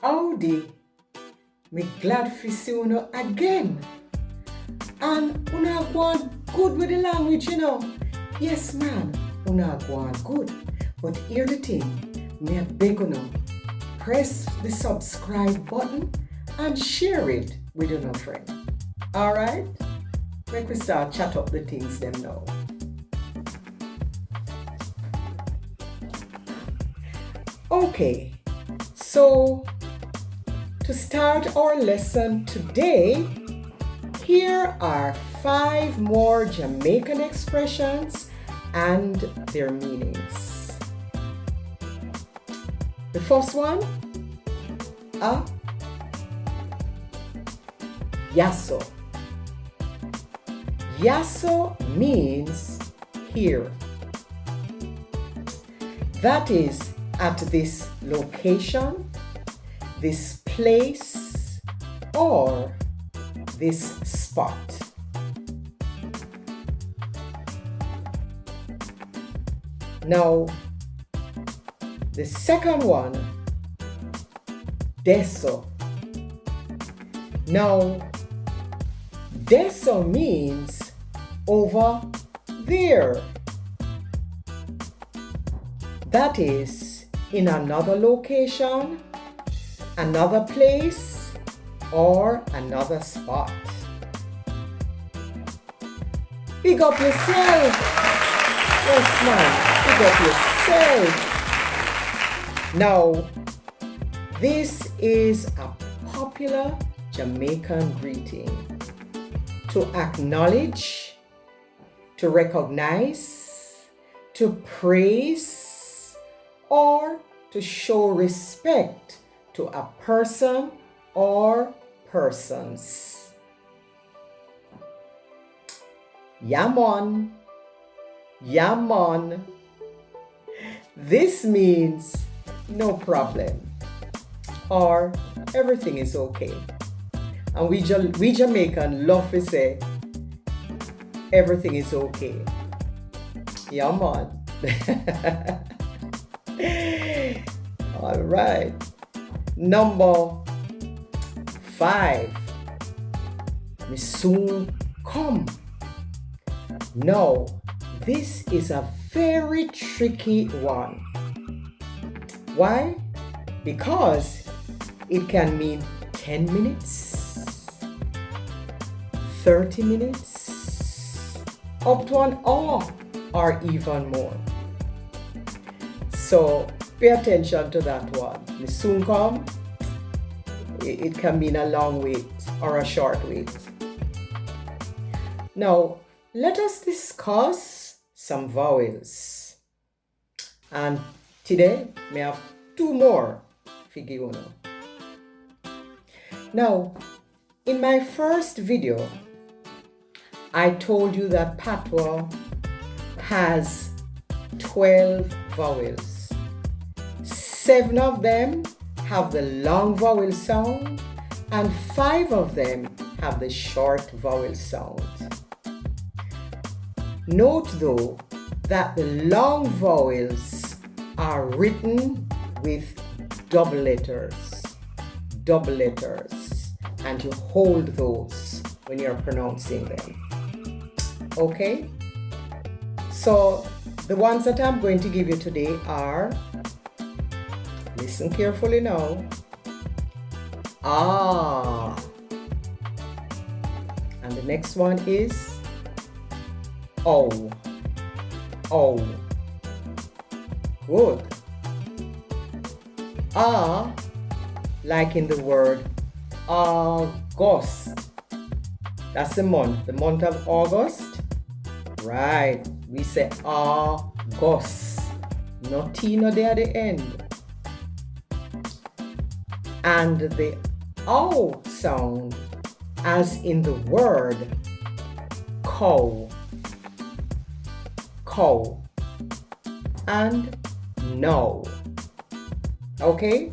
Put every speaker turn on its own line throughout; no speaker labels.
Howdy, me glad fi see you again. And una go on good with the language, Yes, man, una go on good. But here the thing, me a beg una, press the subscribe button and share it with your friend. Alright? Make we start chat up the things them now. Okay, so to start our lesson today, here are 5 more Jamaican expressions and their meanings. The first one, yaso. Yaso means here. That is at this location, this place, or this spot. Now, the second one, deso. Now, deso means over there. That is in another location, another place, or another spot. Big up yourself. Yes, man. Big up yourself. Now, this is a popular Jamaican greeting to acknowledge, to recognize, to praise, or to show respect to a person or persons. Yamon, yamon. This means no problem or everything is okay. And we Jamaican love to say everything is okay. Yamon. All right. Number 5. Me soon come. Now, this is a very tricky one. Why? Because it can mean 10 minutes, 30 minutes, up to an hour, or even more. So pay attention to that one. Me soon come. It can mean a long wait or a short wait. Now, let us discuss some vowels. And today, we have 2 more for you now. Now, in my first video, I told you that Patois has 12 vowels. 7 of them have the long vowel sound and 5 of them have the short vowel sound. Note though that the long vowels are written with double letters, and you hold those when you're pronouncing them. Okay? So the ones that I'm going to give you today are, listen carefully now, ah. And the next one is oh. Oh. Good. Ah, like in the word August. That's the month of August. Right. We say August. No T, no there at the end. And the O sound, as in the word cow, cow, and no. Okay?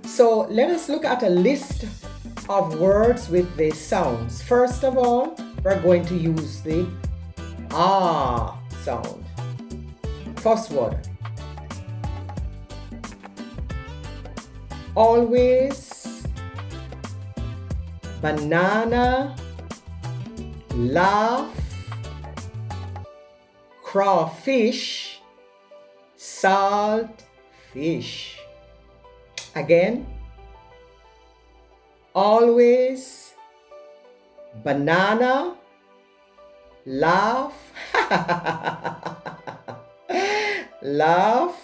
So let us look at a list of words with the sounds. First of all, we're going to use the ah sound. First word, always, banana, laugh, crawfish, salt fish. Again, always, banana, laugh, laugh,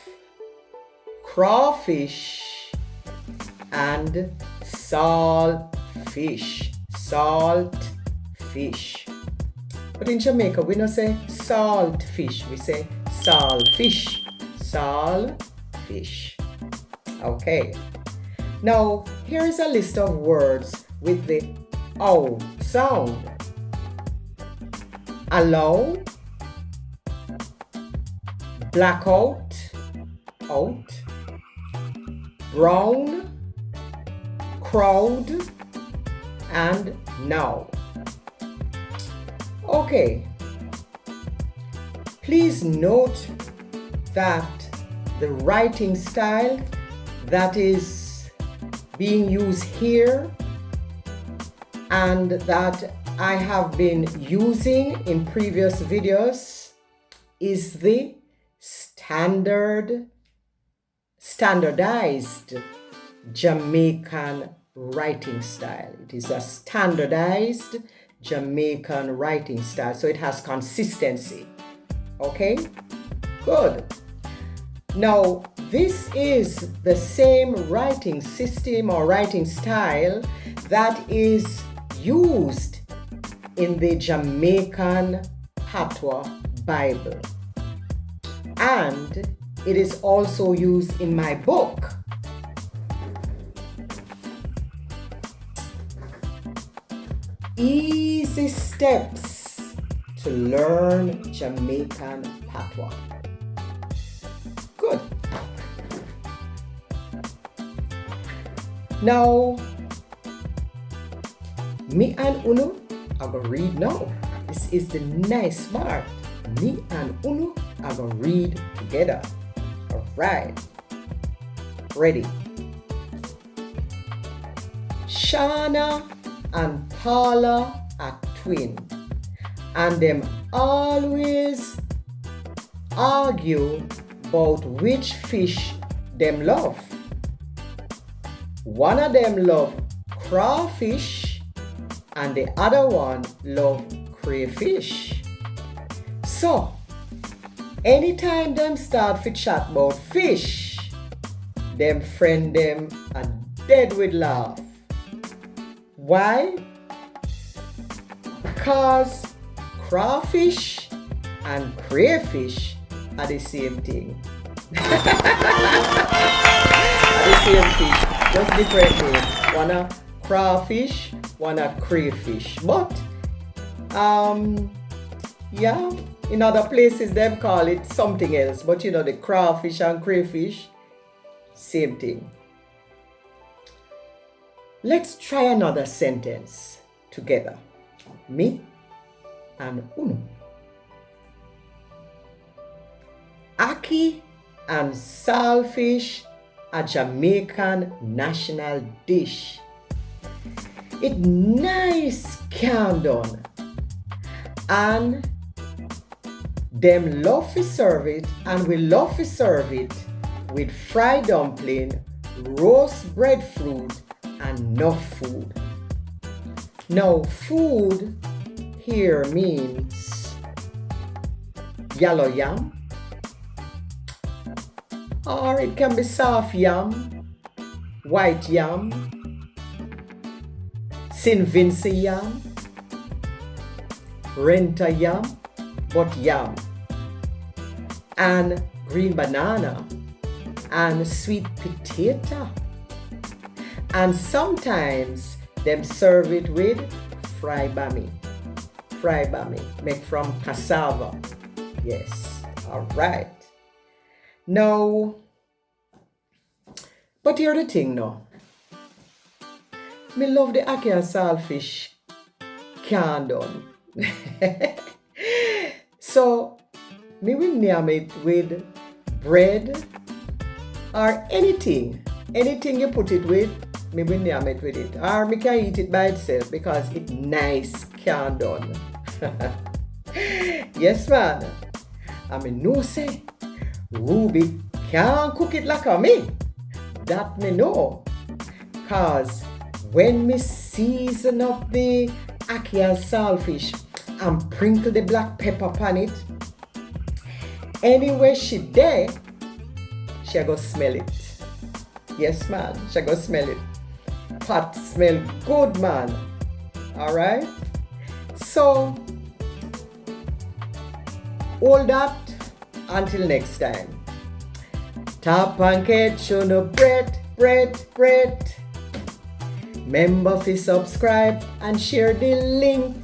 crawfish, and salt fish. Salt fish. But in Jamaica, we don't say salt fish, we say salt fish. Salt fish. Okay. Now, here is a list of words with the O sound. Allow, blackout, out, brown, crowd, and now. Okay, please note that the writing style that is being used here and that I have been using in previous videos is the standardized Jamaican writing style. It is a standardized Jamaican writing style, so it has consistency. Okay, good. Now, this is the same writing system or writing style that is used in the Jamaican Patois Bible. And it is also used in my book. Easy steps to learn Jamaican Patois. Good. Now, me and Uno are going to read now. This is the nice part. Me and Uno are going to read together. All right. Ready. Shana and Paula are twin, and them always argue about which fish them love. One of them love crawfish and the other one love crayfish. So, anytime them start to chat about fish, them friend them are dead with laugh. Why? Because crawfish and crayfish are the same thing. Are the same thing, just different name. One a crawfish, one a crayfish. But yeah, in other places them call it something else. But you know, the crawfish and crayfish, same thing. Let's try another sentence together. Me and Uno. Ackee and saltfish are Jamaican national dish. It nice can done. And them love to serve it, and we love to serve it with fried dumpling, roast breadfruit, and enough food. Now, food here means yellow yam, or it can be soft yam, white yam, St. Vincent yam, renta yam, but yam, and green banana, and sweet potato. And sometimes them serve it with fried bami. Fried bami, made from cassava. Yes, all right. Now, but here's the thing now. Me love the ackee and saltfish can done. So, me will name it with bread or anything anything you put it with, me will name it with it. Or me can eat it by itself because it's nice can done. Yes, man. I mean, no say, Ruby can't cook it like a me. That me know. Cause when me season up the ackee and saltfish and sprinkle the black pepper upon it, anywhere she there, she go smell it. Yes, man, she go smell it. Pot smell good, man. Alright? So, hold that until next time. Tap and catch on the bread. Remember to subscribe and share the link.